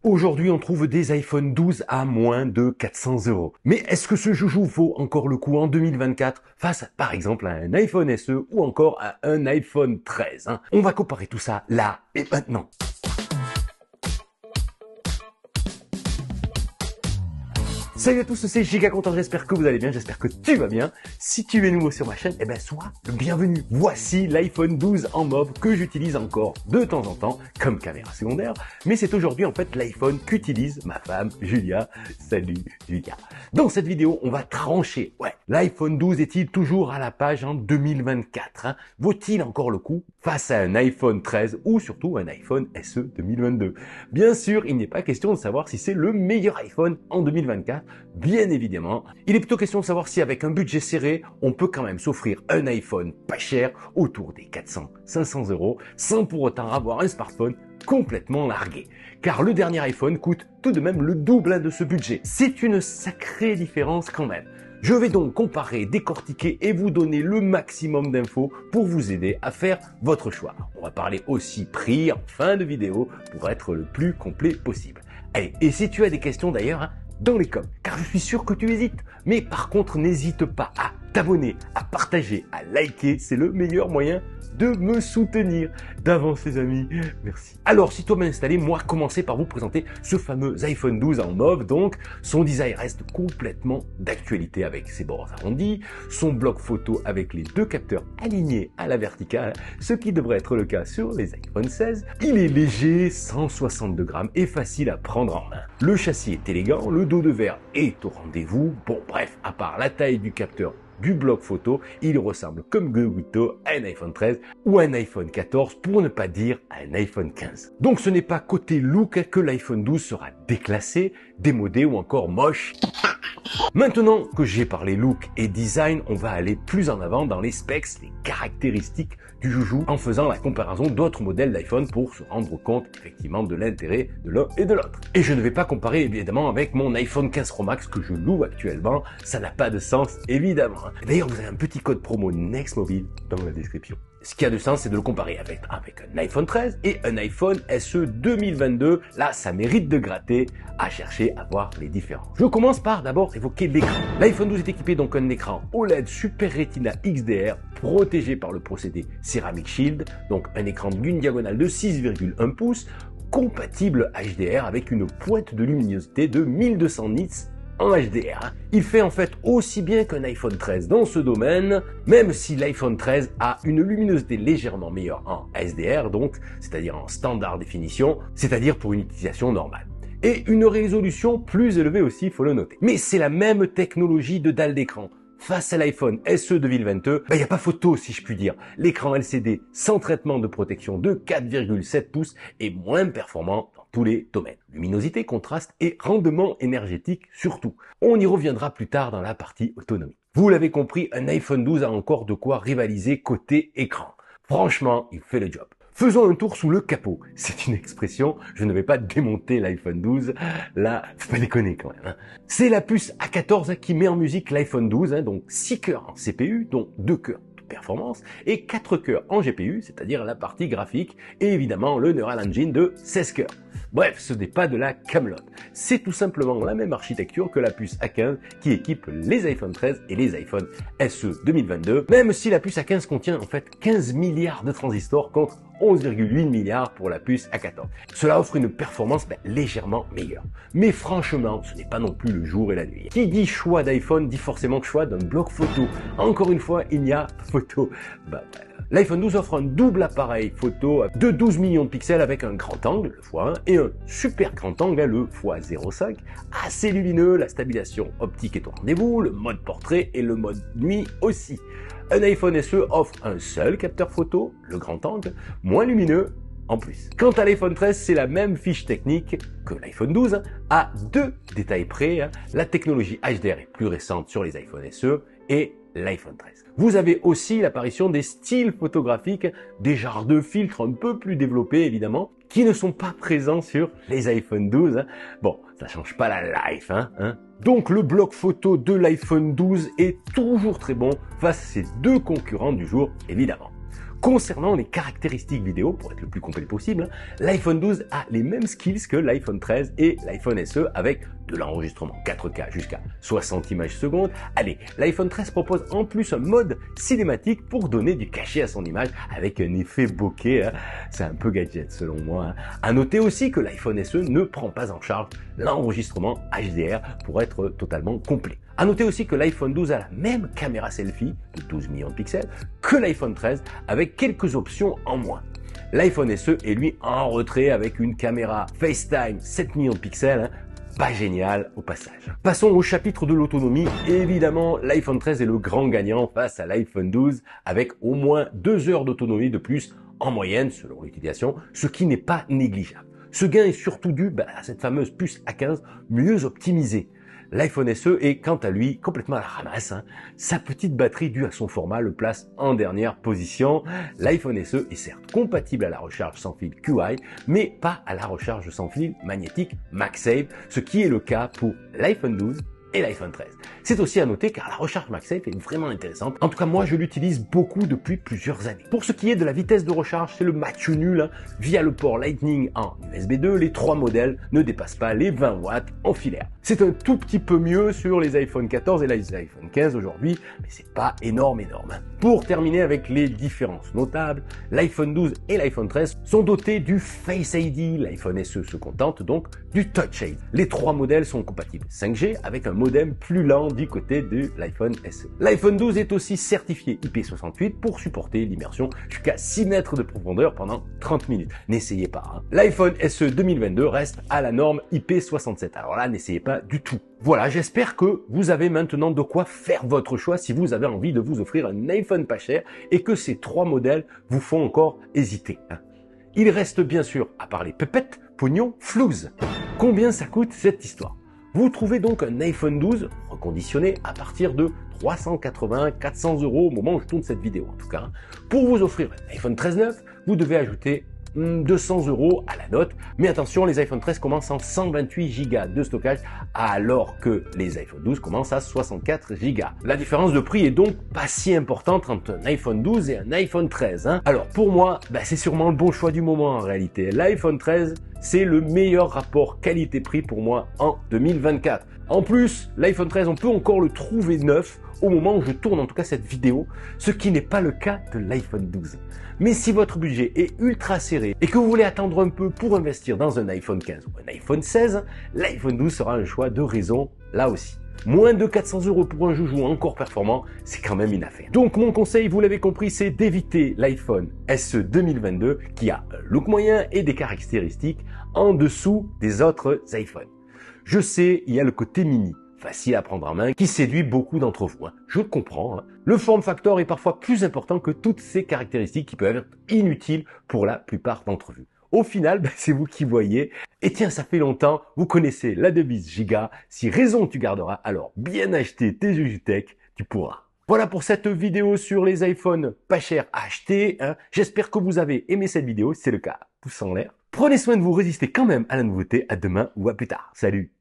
Aujourd'hui, on trouve des iPhone 12 à moins de 400 €. Mais est-ce que ce joujou vaut encore le coup en 2024 face, par exemple, à un iPhone SE ou encore à un iPhone 13 hein? On va comparer tout ça là et maintenant. Salut à tous, c'est Giga Content, j'espère que vous allez bien, j'espère que tu vas bien. Si tu es nouveau sur ma chaîne, sois le bienvenu. Voici l'iPhone 12 en mauve que j'utilise encore de temps en temps comme caméra secondaire. Mais c'est aujourd'hui en fait l'iPhone qu'utilise ma femme Julia. Salut Julia. Dans cette vidéo, on va trancher. L'iPhone 12 est-il toujours à la page en 2024 hein? Vaut-il encore le coup face à un iPhone 13 ou surtout un iPhone SE 2022? Bien sûr, il n'est pas question de savoir si c'est le meilleur iPhone en 2024. Bien évidemment, il est plutôt question de savoir si avec un budget serré, on peut quand même s'offrir un iPhone pas cher autour des 400-500 € sans pour autant avoir un smartphone complètement largué. Car le dernier iPhone coûte tout de même le double de ce budget. C'est une sacrée différence quand même. Je vais donc comparer, décortiquer et vous donner le maximum d'infos pour vous aider à faire votre choix. On va parler aussi prix en fin de vidéo pour être le plus complet possible. Allez, et si tu as des questions d'ailleurs, dans les coms, car je suis sûr que tu hésites. Mais par contre, n'hésite pas à t'abonner, à partager, à liker, c'est le meilleur moyen de me soutenir. D'avance les amis, merci. Alors, si toi m'as installé, moi commencer par vous présenter ce fameux iPhone 12 en mauve. Donc, son design reste complètement d'actualité avec ses bords arrondis, son bloc photo avec les deux capteurs alignés à la verticale, ce qui devrait être le cas sur les iPhone 16. Il est léger, 162 grammes et facile à prendre en main. Le châssis est élégant, le dos de verre est au rendez-vous. Bon bref, à part la taille du capteur du bloc photo, il ressemble comme Guguito à un iPhone 13 ou un iPhone 14 pour ne pas dire à un iPhone 15. Donc ce n'est pas côté look que l'iPhone 12 sera déclassé, démodé ou encore moche. Maintenant que j'ai parlé look et design, on va aller plus en avant dans les specs, les caractéristiques du joujou en faisant la comparaison d'autres modèles d'iPhone pour se rendre compte effectivement de l'intérêt de l'un et de l'autre. Et je ne vais pas comparer évidemment avec mon iPhone 15 Pro Max que je loue actuellement, ça n'a pas de sens évidemment. D'ailleurs vous avez un petit code promo NextMobile dans la description. Ce qui a de sens, c'est de le comparer avec un iPhone 13 et un iPhone SE 2022. Là, ça mérite de gratter, à chercher à voir les différences. Je commence par d'abord évoquer l'écran. L'iPhone 12 est équipé donc d'un écran OLED Super Retina XDR protégé par le procédé Ceramic Shield, donc un écran d'une diagonale de 6,1 pouces, compatible HDR avec une pointe de luminosité de 1200 nits en HDR. Il fait en fait aussi bien qu'un iPhone 13 dans ce domaine, même si l'iPhone 13 a une luminosité légèrement meilleure en HDR, donc c'est-à-dire en standard définition, c'est-à-dire pour une utilisation normale. Et une résolution plus élevée aussi, il faut le noter. Mais c'est la même technologie de dalle d'écran. Face à l'iPhone SE 2022, il n'y a pas photo si je puis dire. L'écran LCD sans traitement de protection de 4,7 pouces est moins performant dans tous les domaines. Luminosité, contraste et rendement énergétique surtout. On y reviendra plus tard dans la partie autonomie. Vous l'avez compris, un iPhone 12 a encore de quoi rivaliser côté écran. Franchement, il fait le job. Faisons un tour sous le capot. C'est une expression, je ne vais pas démonter l'iPhone 12, là, faut pas déconner quand même. C'est la puce A14 qui met en musique l'iPhone 12, donc 6 cœurs en CPU, dont 2 cœurs de performance, et 4 cœurs en GPU, c'est-à-dire la partie graphique, et évidemment le Neural Engine de 16 cœurs. Bref, ce n'est pas de la camelote. C'est tout simplement la même architecture que la puce A15 qui équipe les iPhone 13 et les iPhone SE 2022, même si la puce A15 contient en fait 15 milliards de transistors contre 11,8 milliards pour la puce A14. Cela offre une performance légèrement meilleure. Mais franchement, ce n'est pas non plus le jour et la nuit. Qui dit choix d'iPhone dit forcément choix d'un bloc photo. Encore une fois, il n'y a photo. L'iPhone 12 offre un double appareil photo de 12 millions de pixels avec un grand angle, le x1, et un super grand angle, le x0.5, assez lumineux, la stabilisation optique est au rendez-vous, le mode portrait et le mode nuit aussi. Un iPhone SE offre un seul capteur photo, le grand angle, moins lumineux en plus. Quant à l'iPhone 13, c'est la même fiche technique que l'iPhone 12, à 2 détails près. La technologie HDR est plus récente sur les iPhone SE et l'iPhone 13. Vous avez aussi l'apparition des styles photographiques, des genres de filtres un peu plus développés évidemment, qui ne sont pas présents sur les iPhone 12. Bon, ça change pas la life, Donc le bloc photo de l'iPhone 12 est toujours très bon face à ses deux concurrents du jour, évidemment. Concernant les caractéristiques vidéo, pour être le plus complet possible, l'iPhone 12 a les mêmes skills que l'iPhone 13 et l'iPhone SE avec de l'enregistrement 4K jusqu'à 60 images secondes. Allez, l'iPhone 13 propose en plus un mode cinématique pour donner du cachet à son image avec un effet bokeh. C'est un peu gadget selon moi. À noter aussi que l'iPhone SE ne prend pas en charge l'enregistrement HDR pour être totalement complet. À noter aussi que l'iPhone 12 a la même caméra selfie de 12 millions de pixels que l'iPhone 13 avec quelques options en moins. L'iPhone SE est lui en retrait avec une caméra FaceTime 7 millions de pixels, pas génial au passage. Passons au chapitre de l'autonomie. Évidemment, l'iPhone 13 est le grand gagnant face à l'iPhone 12 avec au moins 2 heures d'autonomie de plus en moyenne selon l'utilisation, ce qui n'est pas négligeable. Ce gain est surtout dû à cette fameuse puce A15 mieux optimisée. L'iPhone SE est quant à lui complètement à la ramasse. Sa petite batterie due à son format le place en dernière position. L'iPhone SE est certes compatible à la recharge sans fil QI, mais pas à la recharge sans fil magnétique MagSafe, ce qui est le cas pour l'iPhone 12 et l'iPhone 13. C'est aussi à noter car la recharge MagSafe est vraiment intéressante. En tout cas, moi, je l'utilise beaucoup depuis plusieurs années. Pour ce qui est de la vitesse de recharge, c'est le match nul. Via le port Lightning en USB 2, les 3 modèles ne dépassent pas les 20 watts en filaire. C'est un tout petit peu mieux sur les iPhone 14 et les iPhone 15 aujourd'hui, mais c'est pas énorme. Pour terminer avec les différences notables, l'iPhone 12 et l'iPhone 13 sont dotés du Face ID. L'iPhone SE se contente donc du Touch ID. Les 3 modèles sont compatibles 5G avec un modem plus lent du côté de l'iPhone SE. L'iPhone 12 est aussi certifié IP68 pour supporter l'immersion jusqu'à 6 mètres de profondeur pendant 30 minutes. N'essayez pas. L'iPhone SE 2022 reste à la norme IP67. Alors là, n'essayez pas du tout. Voilà, j'espère que vous avez maintenant de quoi faire votre choix si vous avez envie de vous offrir un iPhone pas cher et que ces 3 modèles vous font encore hésiter. Il reste bien sûr à parler pépettes, pognon, flouze. Combien ça coûte cette histoire? Vous trouvez donc un iPhone 12 reconditionné à partir de 380-400 € au moment où je tourne cette vidéo en tout cas. Pour vous offrir un iPhone 13 neuf, vous devez ajouter 200 € à la note. Mais attention, les iPhone 13 commencent en 128 Go de stockage alors que les iPhone 12 commencent à 64 Go. La différence de prix est donc pas si importante entre un iPhone 12 et un iPhone 13. Alors pour moi, c'est sûrement le bon choix du moment en réalité. L'iPhone 13, c'est le meilleur rapport qualité-prix pour moi en 2024. En plus, l'iPhone 13, on peut encore le trouver neuf au moment où je tourne en tout cas cette vidéo, ce qui n'est pas le cas de l'iPhone 12. Mais si votre budget est ultra serré et que vous voulez attendre un peu pour investir dans un iPhone 15 ou un iPhone 16, l'iPhone 12 sera un choix de raison là aussi. Moins de 400 € pour un joujou encore performant, c'est quand même une affaire. Donc mon conseil, vous l'avez compris, c'est d'éviter l'iPhone SE 2022 qui a un look moyen et des caractéristiques en dessous des autres iPhones. Je sais, il y a le côté mini, facile à prendre en main, qui séduit beaucoup d'entre vous. Je le comprends. Le form factor est parfois plus important que toutes ces caractéristiques qui peuvent être inutiles pour la plupart d'entre vous. Au final, c'est vous qui voyez. Et tiens, ça fait longtemps, vous connaissez la devise Giga. Si raison tu garderas, alors bien acheter tes Jujutech, tu pourras. Voilà pour cette vidéo sur les iPhones pas chers à acheter. J'espère que vous avez aimé cette vidéo. Si c'est le cas, pouce en l'air. Prenez soin de vous, résistez quand même à la nouveauté. À demain ou à plus tard. Salut!